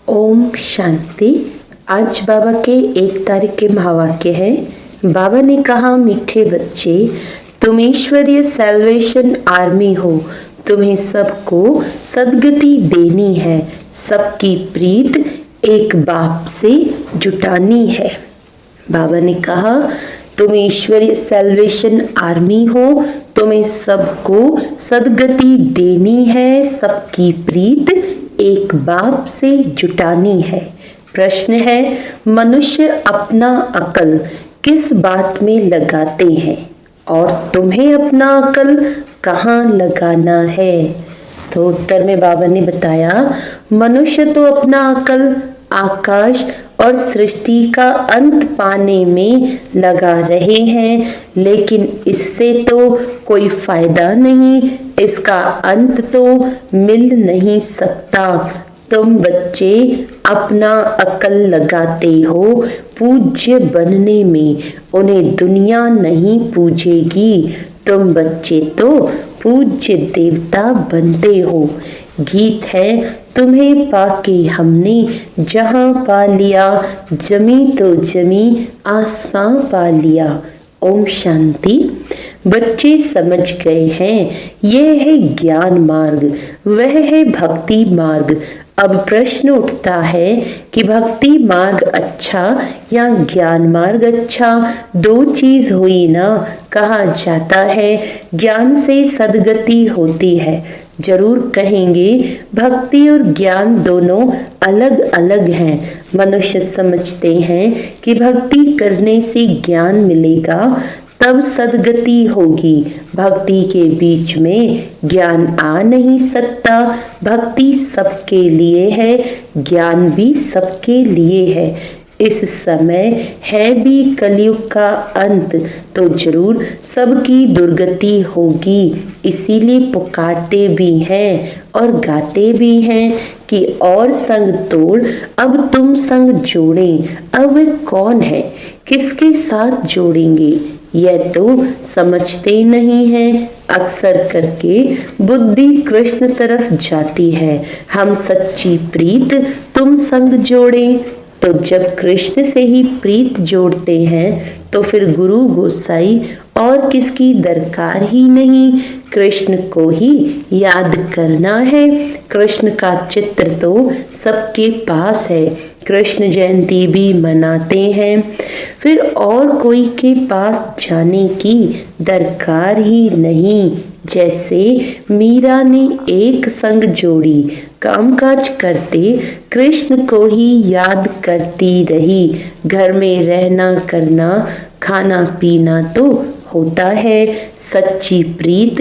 ओम शांति। आज बाबा के 1 तारीख के महावाक्य है। बाबा ने कहा, मीठे बच्चे, तुम ईश्वरीय सैल्वेशन आर्मी हो। तुम्हें सबको सदगति देनी है। सबकी प्रीत एक बाप से जुटानी है। बाबा ने कहा, तुम ईश्वरीय सैल्वेशन आर्मी हो। तुम्हें सबको सदगति देनी है। सबकी प्रीत एक बाप से जुटानी है। प्रश्न है, मनुष्य अपना अकल किस बात में लगाते हैं और तुम्हें अपना अकल कहाँ लगाना है? तो उत्तर में बाबा ने बताया, मनुष्य तो अपना अकल आकाश और सृष्टि का अंत पाने में लगा रहे हैं, लेकिन इससे तो कोई फायदा नहीं। इसका अंत तो मिल नहीं सकता। तुम बच्चे अपना अकल लगाते हो पूज्य बनने में। उन्हें दुनिया नहीं पूजेगी। तुम बच्चे तो पूज्य देवता बनते हो। गीत है, तुम्हें पाके हमने जहां पा लिया, जमी तो जमी आसमां पा लिया। ओम शांति। बच्चे समझ गए हैं, यह है ज्ञान मार्ग, वह है भक्ति मार्ग। अब प्रश्न उठता है कि भक्ति मार्ग अच्छा या ज्ञान मार्ग अच्छा? दो चीज हुई ना। कहा जाता है ज्ञान से सदगति होती है। जरूर कहेंगे भक्ति और ज्ञान दोनों अलग अलग हैं। मनुष्य समझते हैं कि भक्ति करने से ज्ञान मिलेगा, तब सदगति होगी। भक्ति के बीच में ज्ञान आ नहीं सकता। भक्ति सबके लिए है, ज्ञान भी सबके लिए है। इस समय है भी कलयुग का अंत, तो जरूर सबकी दुर्गति होगी। इसीलिए पुकारते भी हैं और गाते भी हैं कि और संग तोड़ अब तुम संग जोड़ें। अब वे कौन है, किसके साथ जोड़ेंगे, यह तो समझते नहीं हैं। अक्सर करके बुद्धि कृष्ण तरफ जाती है। हम सच्ची प्रीत तुम संग जोड़ें। तो जब कृष्ण से ही प्रीत जोड़ते हैं तो फिर गुरु गोसाई और किसकी दरकार ही नहीं। कृष्ण को ही याद करना है। कृष्ण का चित्र तो सबके पास है। कृष्ण जयंती भी मनाते हैं, फिर और कोई के पास जाने की दरकार ही नहीं। जैसे मीरा ने एक संग जोड़ी, कामकाज करते कृष्ण को ही याद करती रही। घर में रहना करना खाना पीना तो होता है। सच्ची प्रीत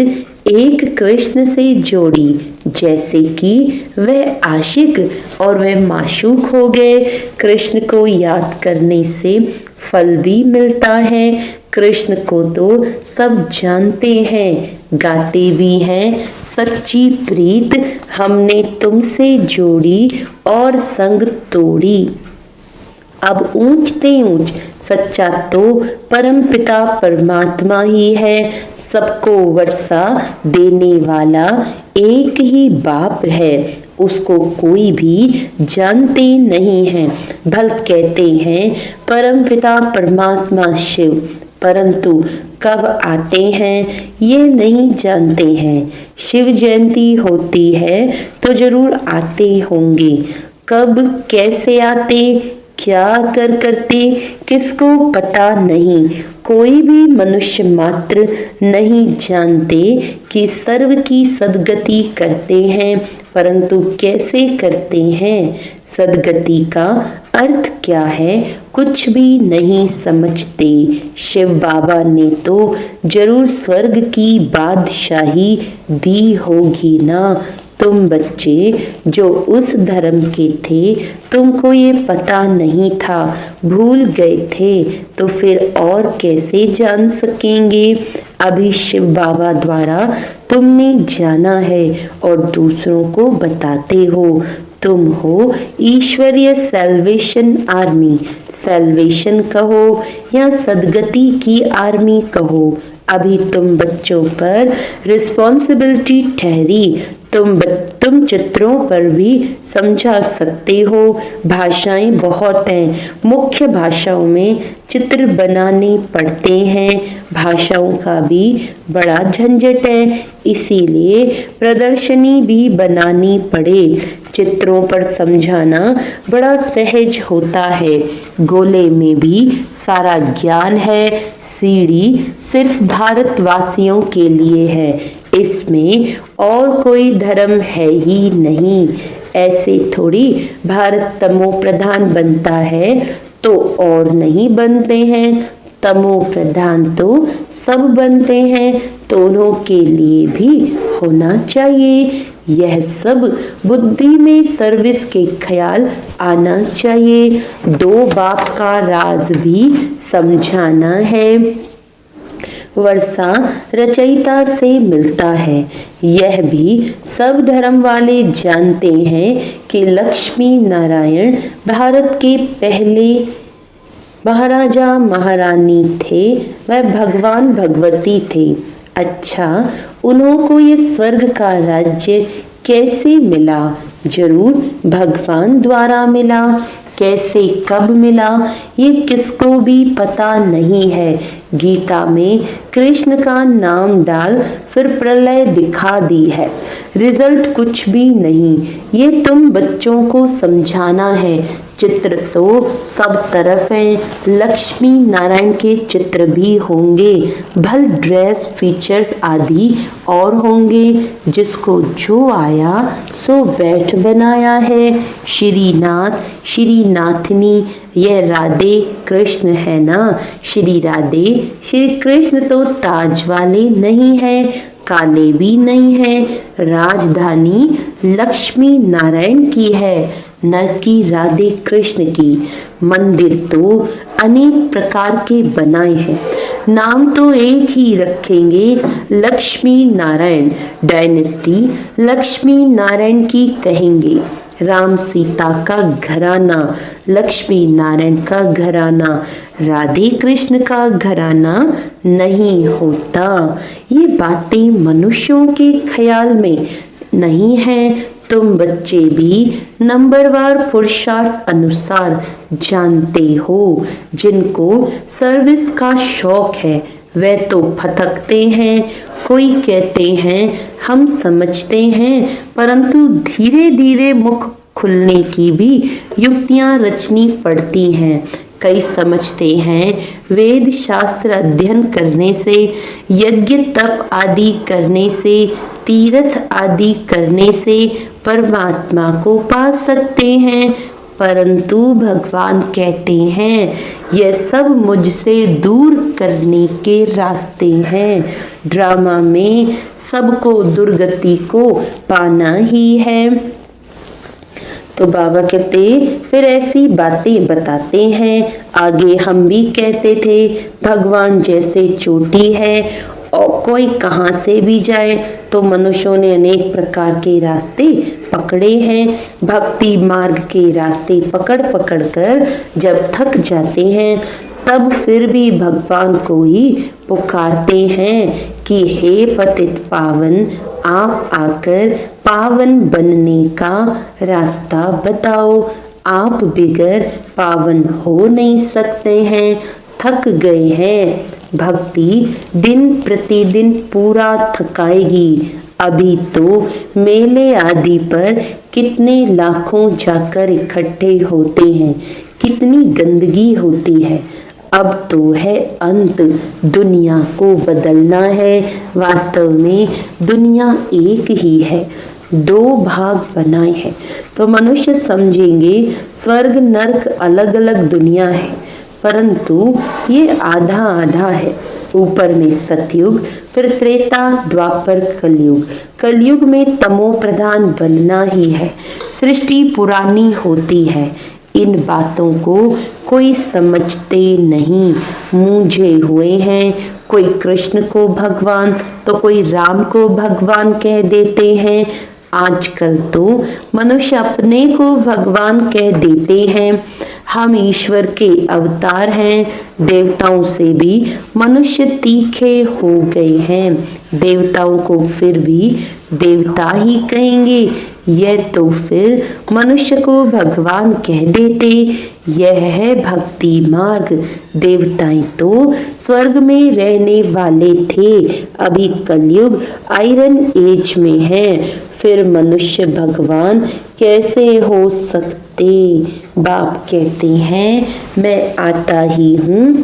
एक कृष्ण से जोड़ी, जैसे कि वह आशिक और वह माशूक हो गए। कृष्ण को याद करने से फल भी मिलता है। कृष्ण को तो सब जानते हैं, गाते भी हैं। सच्ची प्रीत हमने तुमसे जोड़ी और संग तोड़ी। अब ऊंचते ऊंच सच्चा तो परम पिता परमात्मा ही है। सबको वर्षा देने वाला एक ही बाप है। उसको कोई भी जानते नहीं है। भल कहते हैं परम पिता परमात्मा शिव, परंतु कब आते हैं ये नहीं जानते हैं। शिव जयंती होती है तो जरूर आते होंगे। कब कैसे आते, क्या करते, किसको पता नहीं। कोई भी मनुष्य मात्र नहीं जानते कि सर्व की सदगति करते हैं, परंतु कैसे करते हैं। सदगति का अर्थ क्या है, कुछ भी नहीं समझते। शिव बाबा ने तो जरूर स्वर्ग की बादशाही दी होगी ना। तुम बच्चे जो उस धर्म के थे, तुमको ये पता नहीं था, भूल गए थे, तो फिर और कैसे जान सकेंगे। अभी शिव बाबा द्वारा तुमने जाना है और दूसरों को बताते हो। तुम हो ईश्वरीय सैल्वेशन आर्मी। सैल्वेशन कहो या सदगति की आर्मी कहो, अभी तुम बच्चों पर रिस्पॉन्सिबिलिटी ठहरी। तुम चित्रों पर भी समझा सकते हो। भाषाएं बहुत हैं, मुख्य भाषाओं में चित्र बनाने पड़ते हैं। भाषाओं का भी बड़ा झंझट है, इसीलिए प्रदर्शनी भी बनानी पड़े। चित्रों पर समझाना बड़ा सहज होता है। गोले में भी सारा ज्ञान है। सीढ़ी सिर्फ भारतवासियों के लिए है, इसमें और कोई धर्म है ही नहीं। ऐसे थोड़ी भारत तमो प्रधान बनता है तो और नहीं बनते हैं। तमो प्रधान तो सब बनते हैं, दोनों के लिए भी होना चाहिए। यह सब बुद्धि में सर्विस के ख्याल आना चाहिए। दो बाप का राज भी समझाना है। वर्षा रचयिता से मिलता है। यह भी सब धर्म वाले जानते हैं कि लक्ष्मी नारायण भारत के पहले महाराजा महारानी थे, वह भगवान भगवती थे। अच्छा, उन्हों को ये स्वर्ग का राज्य कैसे मिला? जरूर भगवान द्वारा मिला। कैसे, कब मिला, ये किसको भी पता नहीं है। गीता में कृष्ण का नाम डाल फिर प्रलय दिखा दी है, रिजल्ट कुछ भी नहीं। ये तुम बच्चों को समझाना है। चित्र तो सब तरफ हैं, लक्ष्मी नारायण के चित्र भी होंगे, भल ड्रेस फीचर्स आदि और होंगे। जिसको जो आया सो बैठ बनाया है। श्रीनाथ श्रीनाथनी, यह राधे कृष्ण है ना। श्री राधे श्री कृष्ण तो ताज वाले नहीं है, काले भी नहीं है। राजधानी लक्ष्मी नारायण की है, न कि राधे कृष्ण की। मंदिर तो अनेक प्रकार के बनाए हैं, नाम तो एक ही रखेंगे, लक्ष्मी नारायण। डायनेस्टी लक्ष्मी नारायण की कहेंगे। राम सीता का घराना, लक्ष्मी नारायण का घराना, राधे कृष्ण का घराना नहीं होता। ये बातें मनुष्यों के ख्याल में नहीं है। तुम बच्चे भी नंबरवार पुरुषार्थ अनुसार जानते हो। जिनको सर्विस का शौक है वे तो फटकते हैं। कोई कहते हैं हम समझते हैं, परंतु धीरे धीरे मुख खुलने की भी युक्तियां रचनी पड़ती हैं। कई समझते हैं वेद शास्त्र अध्ययन करने से, यज्ञ तप आदि करने से, तीर्थ आदि करने से परमात्मा को पा सकते हैं, परंतु भगवान कहते हैं यह सब मुझसे दूर करने के रास्ते हैं। ड्रामा में सबको दुर्गति को पाना ही है। तो बाबा कहते फिर ऐसी बातें बताते हैं। आगे हम भी कहते थे भगवान जैसे चोटी है और कोई कहाँ से भी जाए, तो मनुष्यों ने अनेक प्रकार के रास्ते पकड़े हैं। भक्ति मार्ग के रास्ते पकड़ पकड़ कर जब थक जाते हैं तब फिर भी भगवान को ही पुकारते हैं कि हे पतित पावन, आप आकर पावन बनने का रास्ता बताओ। आप बिगर पावन हो नहीं सकते हैं, थक गए हैं। भक्ति दिन प्रतिदिन पूरा थकाएगी। अभी तो मेले आदि पर कितने लाखों जाकर इकट्ठे होते हैं, कितनी गंदगी होती है। अब तो है अंत, दुनिया को बदलना है। वास्तव में दुनिया एक ही है, दो भाग बनाए हैं। तो मनुष्य समझेंगे स्वर्ग नरक अलग अलग दुनिया है, परंतु ये आधा आधा है। ऊपर में सतयुग, फिर त्रेता, द्वापर, कलयुग। कलयुग में तमो प्रधान बनना ही है। सृष्टि पुरानी होती है। इन बातों को कोई समझते नहीं, मूंझे हुए हैं। कोई कृष्ण को भगवान तो कोई राम को भगवान कह देते हैं। आजकल तो मनुष्य अपने को भगवान कह देते हैं। हम ईश्वर के अवतार हैं। देवताओं से भी मनुष्य तीखे हो गए हैं। देवताओं को फिर भी देवता ही कहेंगे। यह तो फिर मनुष्य को भगवान कह देते। यह है भक्ति मार्ग। देवताएं तो स्वर्ग में रहने वाले थे। अभी कलयुग आयरन एज में है। फिर मनुष्य भगवान कैसे हो सकते? बाप कहते हैं मैं आता ही हूँ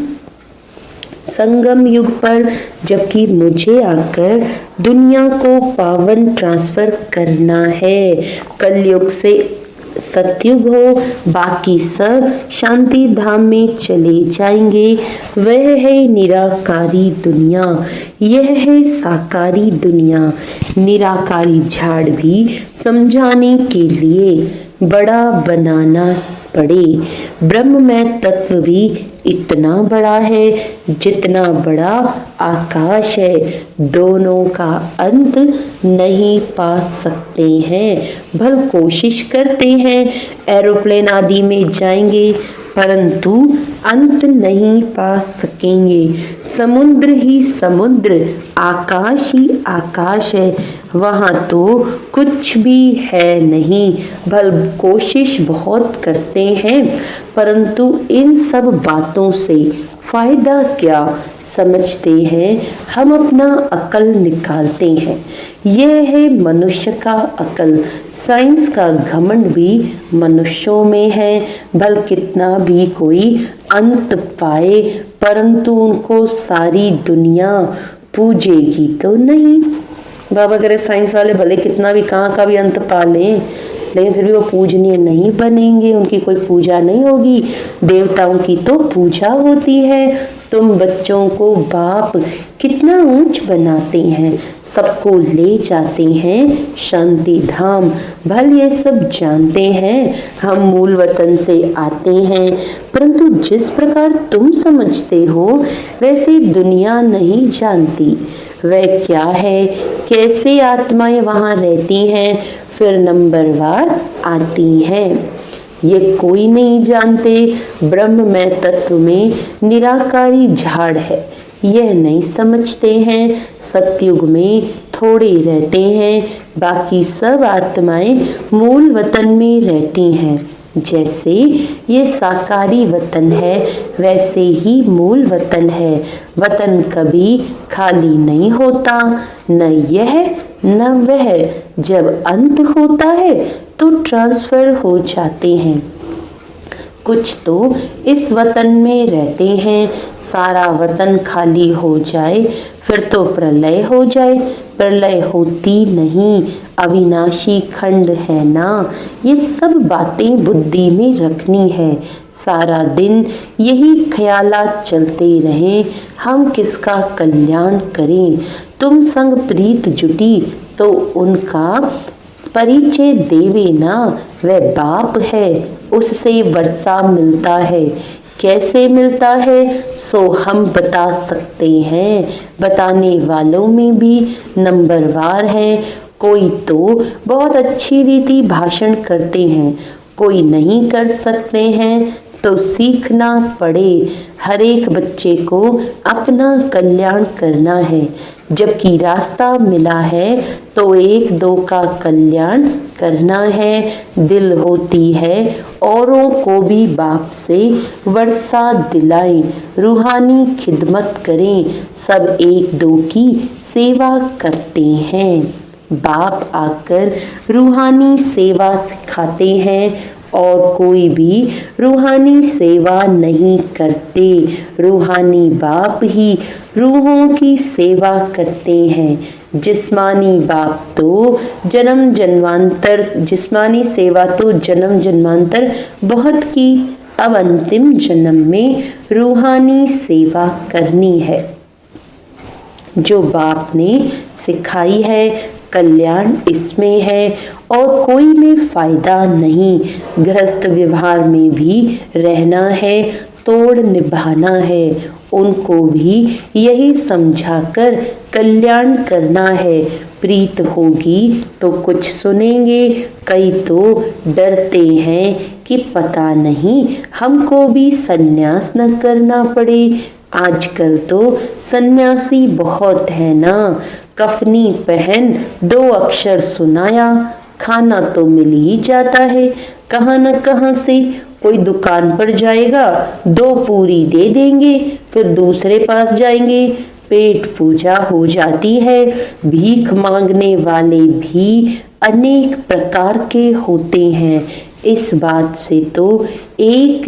संगम युग पर, जबकि मुझे आकर दुनिया को पावन ट्रांसफर करना है। कलयुग से सतयुग हो, बाकी सब शांति धाम में चले जाएंगे। वह है निराकारी दुनिया, यह है साकारी दुनिया। निराकारी झाड़ भी समझाने के लिए बड़ा बनाना पड़े। ब्रह्ममय तत्व भी इतना बड़ा है जितना बड़ा आकाश है। दोनों का अंत नहीं पा सकते हैं। भल कोशिश करते हैं, एरोप्लेन आदि में जाएंगे, परंतु अंत नहीं पा सकेंगे। समुद्र ही समुद्र, आकाश ही आकाश है, वहाँ तो कुछ भी है नहीं। भल कोशिश बहुत करते हैं, परंतु इन सब बातों से फायदा क्या? समझते हैं हम अपना अकल निकालते हैं। यह है मनुष्य का अकल। साइंस का घमंड भी मनुष्यों में है। भल कितना भी कोई अंत पाए, परंतु उनको सारी दुनिया पूजेगी तो नहीं। बाबा करे साइंस वाले भले कितना भी कहाँ का भी अंत पा लें, लेकिन फिर भी वो पूजनीय नहीं बनेंगे। उनकी कोई पूजा नहीं होगी। देवताओं की तो पूजा होती है। तुम बच्चों को बाप कितना ऊंच बनाते हैं, सबको ले जाते हैं शांति धाम। भल ये सब जानते हैं हम मूल वतन से आते हैं, परंतु जिस प्रकार तुम समझते हो वैसे दुनिया नहीं जानती। वह क्या है, कैसे आत्माएं वहां रहती हैं, फिर नंबरवार आती हैं, ये कोई नहीं जानते। ब्रह्ममय तत्व में निराकारी झाड़ है, यह नहीं समझते हैं। सतयुग में थोड़े रहते हैं, बाकी सब आत्माएं मूल वतन में रहती हैं। जैसे ये साकारी वतन है, वैसे ही मूल वतन है। वतन कभी खाली नहीं होता, न यह न वह। जब अंत होता है तो ट्रांसफर हो जाते हैं। कुछ तो इस वतन में रहते हैं। सारा वतन खाली हो जाए फिर तो प्रलय हो जाए। प्रलय होती नहीं, अविनाशी खंड है ना। ये सब बातें बुद्धि में रखनी है। सारा दिन यही ख्यालात चलते रहें, हम किसका कल्याण करें। तुम संग प्रीत जुटी तो उनका परिचय देवे ना। वह बाप है, उससे वर्षा मिलता है। कैसे मिलता है सो हम बता सकते हैं। बताने वालों में भी नंबरवार है। कोई तो बहुत अच्छी रीति भाषण करते हैं, कोई नहीं कर सकते हैं तो सीखना पड़े। हर एक बच्चे को अपना कल्याण करना है। जबकि रास्ता मिला है तो एक दो का कल्याण करना है। दिल होती है औरों को भी बाप से वर्षा दिलाएं, रूहानी खिदमत करें। सब एक दो की सेवा करते हैं। बाप आकर रूहानी सेवा सिखाते हैं और कोई भी रूहानी सेवा नहीं करते। रूहानी बाप ही रूहों की सेवा करते हैं। जिस्मानी बाप तो जन्म जन्मांतर, जिस्मानी सेवा तो जन्म जन्मांतर बहुत की, अब अंतिम जन्म में रूहानी सेवा करनी है जो बाप ने सिखाई है। कल्याण इसमें है और कोई में फायदा नहीं। गृहस्थ व्यवहार में भी रहना है, तोड़ निभाना है। उनको भी यही समझाकर कल्याण करना है। प्रीत होगी तो कुछ सुनेंगे, कई तो डरते हैं कि पता नहीं हमको भी सन्यास न करना पड़े। आजकल तो सन्यासी बहुत है ना, कफनी पहन 2 अक्षर सुनाया, खाना तो मिल ही जाता है कहाँ न कहाँ से। कोई दुकान पर जाएगा, 2 पूरी दे देंगे, फिर दूसरे पास जाएंगे, पेट पूजा हो जाती है। भीख मांगने वाले भी अनेक प्रकार के होते हैं। इस बाप से तो एक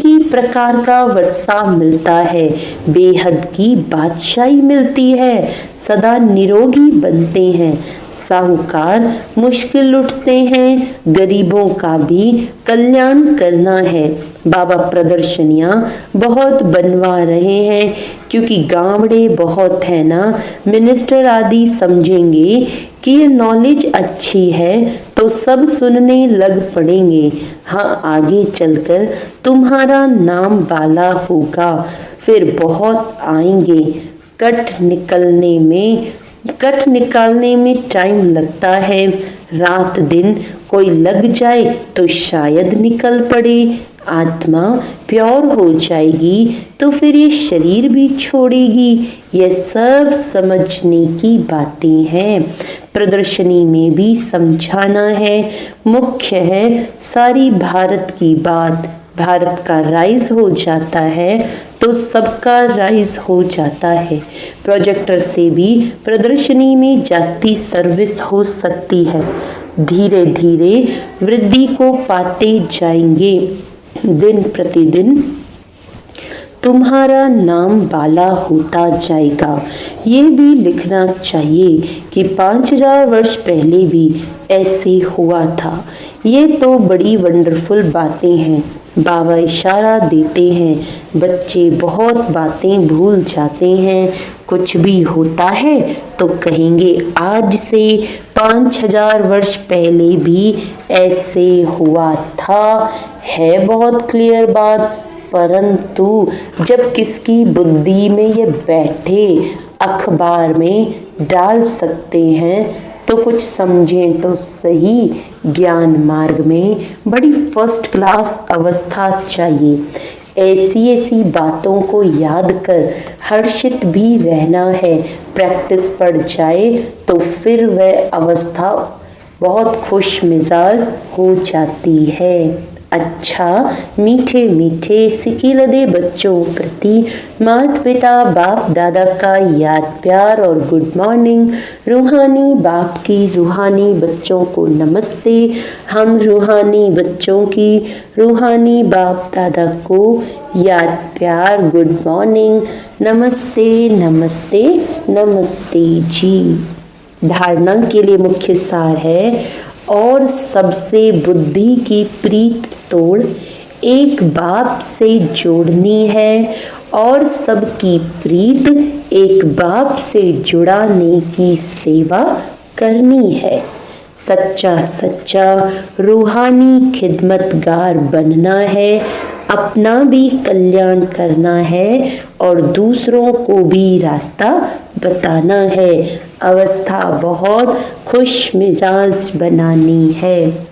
ही प्रकार का वर्षा मिलता है, बेहद की बादशाही मिलती है, सदा निरोगी बनते हैं। साहूकार मुश्किल उठते हैं, गरीबों का भी कल्याण करना है। बाबा प्रदर्शनियां बहुत बनवा रहे हैं, क्योंकि गांवड़े बहुत है ना, मिनिस्टर आदि समझेंगे कि ये नॉलेज अच्छी है तो सब सुनने लग पड़ेंगे। हाँ, आगे चलकर तुम्हारा नाम बाला होगा, फिर बहुत आएंगे। कट निकालने में टाइम लगता है, रात दिन कोई लग जाए तो शायद निकल पड़े। आत्मा प्योर हो जाएगी तो फिर ये शरीर भी छोड़ेगी। ये सब समझने की बातें हैं, प्रदर्शनी में भी समझाना है। मुख्य है सारी भारत की बात। भारत का राइज हो जाता है तो सबका राइज हो जाता है। प्रोजेक्टर से भी प्रदर्शनी में जास्ती सर्विस हो सकती है। धीरे धीरे वृद्धि को पाते जाएंगे। दिन प्रतिदिन तुम्हारा नाम बाला होता जाएगा। ये भी लिखना चाहिए कि 5000 वर्ष पहले भी ऐसे हुआ था। ये तो बड़ी वंडरफुल बातें हैं। बाबा इशारा देते हैं, बच्चे बहुत बातें भूल जाते हैं। कुछ भी होता है तो कहेंगे आज से 5000 वर्ष पहले भी ऐसे हुआ था। है बहुत क्लियर बात, परंतु जब किसकी बुद्धि में ये बैठे अखबार में डाल सकते हैं तो कुछ समझें तो सही। ज्ञान मार्ग में बड़ी फर्स्ट क्लास अवस्था चाहिए। ऐसी बातों को याद कर हर्षित भी रहना है। प्रैक्टिस पड़ जाए तो फिर वह अवस्था बहुत खुश मिजाज हो जाती है। अच्छा, मीठे मीठे सिकिलदे बच्चों प्रति माता पिता बाप दादा का याद प्यार और गुड मॉर्निंग। रूहानी बाप की रूहानी बच्चों को नमस्ते। हम रूहानी बच्चों की रूहानी बाप दादा को याद प्यार गुड मॉर्निंग। नमस्ते नमस्ते नमस्ते जी। धारणा के लिए मुख्य सार है, और सबसे बुद्धि की प्रीत तोड़ एक बाप से जोड़नी है, और सबकी प्रीत एक बाप से जुड़ाने की सेवा करनी है। सच्चा रूहानी खिदमतगार बनना है, अपना भी कल्याण करना है और दूसरों को भी रास्ता बताना है। अवस्था बहुत खुश मिजाज बनानी है।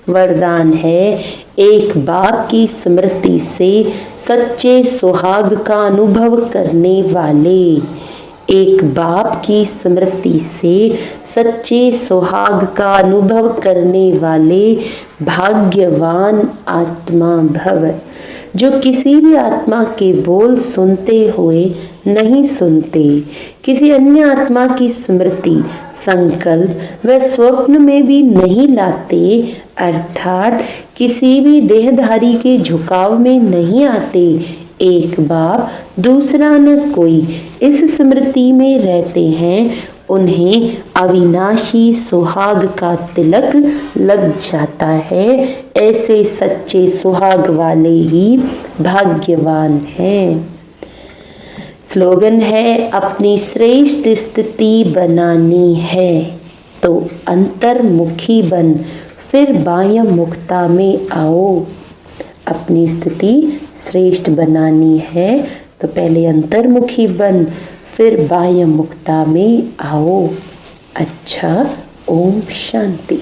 वरदान है, एक बाप की स्मृति से सच्चे सुहाग का अनुभव करने वाले। एक बाप की स्मृति से सच्चे सुहाग का अनुभव करने वाले भाग्यवान आत्मा भव। जो किसी भी आत्मा के बोल सुनते हुए नहीं सुनते, किसी अन्य आत्मा की स्मृति संकल्प व स्वप्न में भी नहीं लाते, अर्थात किसी भी देहधारी के झुकाव में नहीं आते। एक बाप दूसरा न कोई इस स्मृति में रहते हैं, उन्हें अविनाशी सुहाग का तिलक लग जाता है। ऐसे सच्चे सुहाग वाले ही भाग्यवान हैं। स्लोगन है, अपनी श्रेष्ठ स्थिति बनानी है तो अंतर्मुखी बन, फिर बाह्य मुक्ता में आओ। अपनी स्थिति श्रेष्ठ बनानी है तो पहले अंतर्मुखी बन फिर बाह्य मुक्ता में आओ। अच्छा, ओम शांति।